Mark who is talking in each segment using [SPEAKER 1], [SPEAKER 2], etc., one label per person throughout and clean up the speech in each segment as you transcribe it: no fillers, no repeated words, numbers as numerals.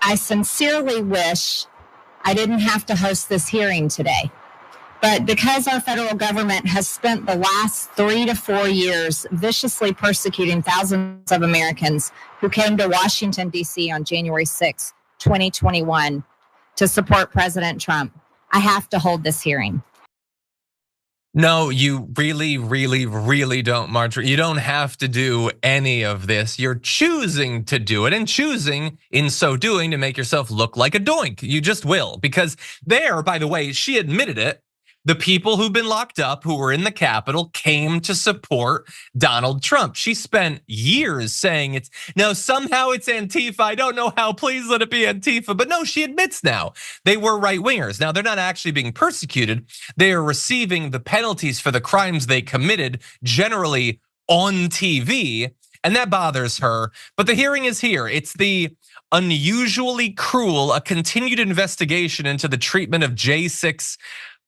[SPEAKER 1] I sincerely wish I didn't have to host this hearing today. But because our federal government has spent the last 3 to 4 years viciously persecuting thousands of Americans who came to Washington, D.C. on January 6, 2021 to support President Trump, I have to hold this hearing.
[SPEAKER 2] No, you really, really, really don't, Marjorie. You don't have to do any of this. You're choosing to do it and choosing in so doing to make yourself look like a doink. You just will, because there, by the way, she admitted it. The people who've been locked up, who were in the Capitol, came to support Donald Trump. She spent years saying somehow it's Antifa. I don't know how, please let it be Antifa. But no, she admits now they were right wingers. Now they're not actually being persecuted. They are receiving the penalties for the crimes they committed, generally on TV. And that bothers her. But the hearing is here. It's the unusually cruel, a continued investigation into the treatment of J6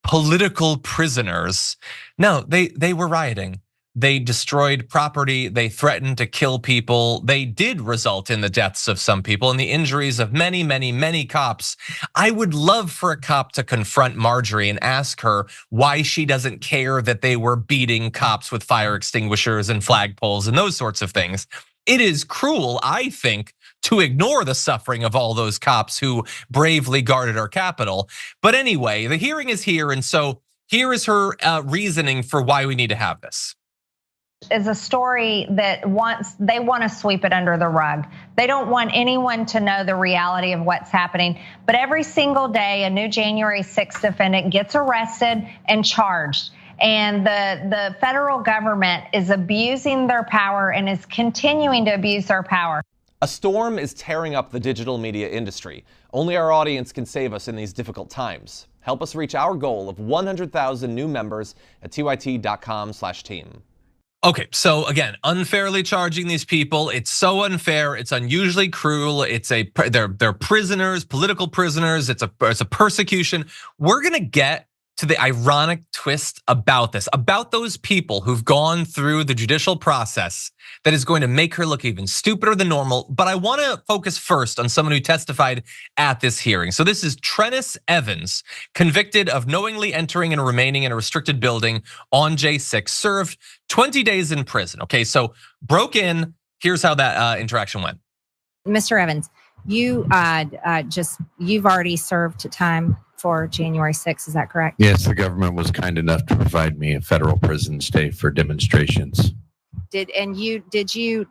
[SPEAKER 2] political prisoners. No, they were rioting. They destroyed property. They threatened to kill people. They did result in the deaths of some people and the injuries of many, many, many cops. I would love for a cop to confront Marjorie and ask her why she doesn't care that they were beating cops with fire extinguishers and flagpoles and those sorts of things. It is cruel, I think, to ignore the suffering of all those cops who bravely guarded our Capitol. But anyway, the hearing is here, and so here is her reasoning for why we need to have this.
[SPEAKER 3] Is a story that they want to sweep it under the rug. They don't want anyone to know the reality of what's happening. But every single day, a new January 6th defendant gets arrested and charged. And the federal government is abusing their power and is continuing to abuse their power.
[SPEAKER 4] A storm is tearing up the digital media industry. Only our audience can save us in these difficult times. Help us reach our goal of 100,000 new members at tyt.com/team.
[SPEAKER 2] Okay, so again, unfairly charging these people, it's so unfair, it's unusually cruel, they're prisoners, political prisoners, it's a persecution. We're gonna get to the ironic twist about this, about those people who've gone through the judicial process that is going to make her look even stupider than normal. But I wanna focus first on someone who testified at this hearing. So this is Trenis Evans, convicted of knowingly entering and remaining in a restricted building on J6, served 20 days in prison. Okay, so broke in, here's how that interaction went.
[SPEAKER 1] Mr. Evans, you've already served time for January 6th, is that correct?
[SPEAKER 5] Yes, the government was kind enough to provide me a federal prison stay for demonstrations.
[SPEAKER 1] Just to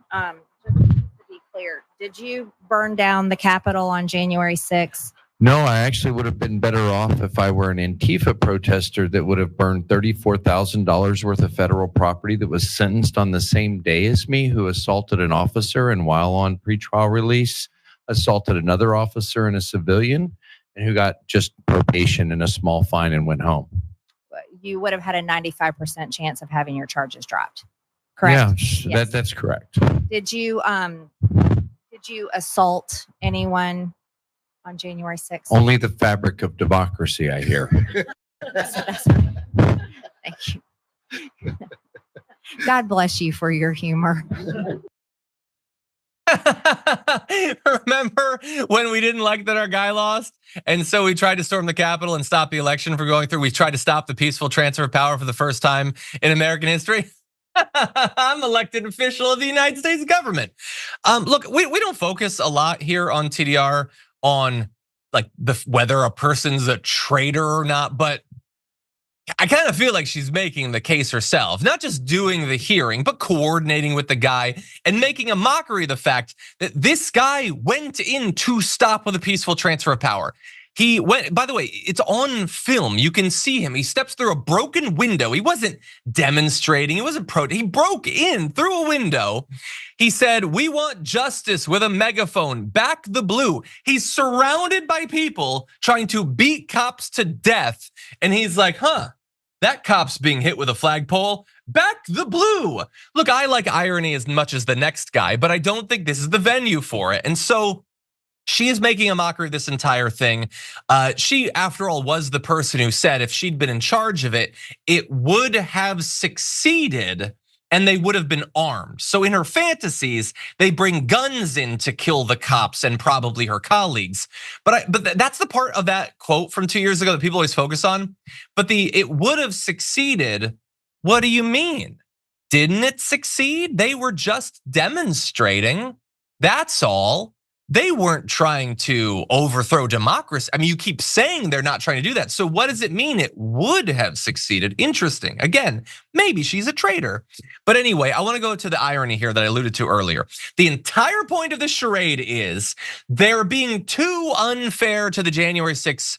[SPEAKER 1] be clear, did you burn down the Capitol on January 6th?
[SPEAKER 5] No, I actually would have been better off if I were an Antifa protester that would have burned $34,000 worth of federal property that was sentenced on the same day as me, who assaulted an officer and while on pretrial release, assaulted another officer and a civilian, and who got just probation and a small fine and went home.
[SPEAKER 1] You would have had a 95% chance of having your charges dropped, correct?
[SPEAKER 5] Yeah, yes. That's correct.
[SPEAKER 1] Did you assault anyone on January 6th?
[SPEAKER 5] Only the fabric of democracy, I hear.
[SPEAKER 1] Thank you. God bless you for your humor.
[SPEAKER 2] Remember when we didn't like that our guy lost? And so we tried to storm the Capitol and stop the election from going through. We tried to stop the peaceful transfer of power for the first time in American history. I'm elected official of the United States government. Look, we don't focus a lot here on TDR on like whether a person's a traitor or not, but I kind of feel like she's making the case herself, not just doing the hearing, but coordinating with the guy and making a mockery of the fact that this guy went in to stop with a peaceful transfer of power. He went, by the way, it's on film. You can see him. He steps through a broken window. He wasn't demonstrating. He wasn't he broke in through a window. He said, "We want justice," with a megaphone, back the blue. He's surrounded by people trying to beat cops to death. And he's like, that cop's being hit with a flagpole, back the blue. Look, I like irony as much as the next guy, but I don't think this is the venue for it. And so she is making a mockery of this entire thing. She, after all, was the person who said if she'd been in charge of it, it would have succeeded and they would have been armed. So in her fantasies, they bring guns in to kill the cops and probably her colleagues. But that's the part of that quote from 2 years ago that people always focus on. But it would have succeeded. What do you mean? Didn't it succeed? They were just demonstrating. That's all. They weren't trying to overthrow democracy. I mean, you keep saying they're not trying to do that. So what does it mean it would have succeeded? Interesting. Again, maybe she's a traitor. But anyway, I want to go to the irony here that I alluded to earlier. The entire point of this charade is they're being too unfair to the January 6th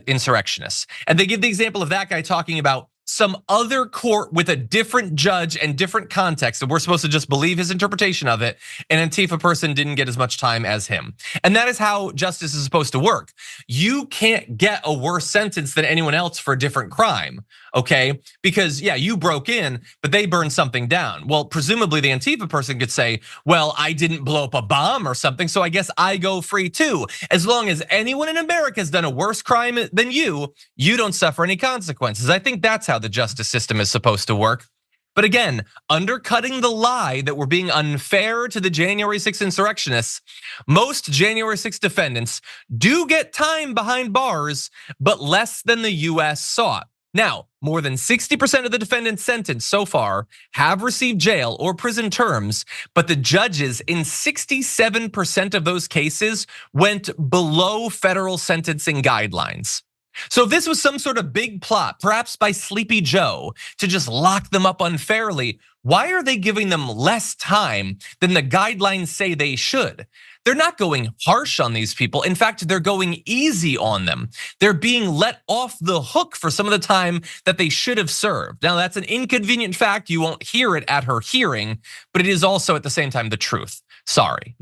[SPEAKER 2] insurrectionists. And they give the example of that guy talking about some other court with a different judge and different context, and we're supposed to just believe his interpretation of it. An Antifa person didn't get as much time as him. And that is how justice is supposed to work. You can't get a worse sentence than anyone else for a different crime, okay? Because yeah, you broke in, but they burned something down. Well, presumably the Antifa person could say, well, I didn't blow up a bomb or something, so I guess I go free too. As long as anyone in America has done a worse crime than you don't suffer any consequences. I think that's how the justice system is supposed to work. But again, undercutting the lie that we're being unfair to the January 6th insurrectionists, most January 6th defendants do get time behind bars, but less than the US sought. Now, more than 60% of the defendants sentenced so far have received jail or prison terms, but the judges in 67% of those cases went below federal sentencing guidelines. So if this was some sort of big plot, perhaps by Sleepy Joe, to just lock them up unfairly, why are they giving them less time than the guidelines say they should? They're not going harsh on these people. In fact, they're going easy on them. They're being let off the hook for some of the time that they should have served. Now, that's an inconvenient fact. You won't hear it at her hearing, but it is also at the same time the truth. Sorry.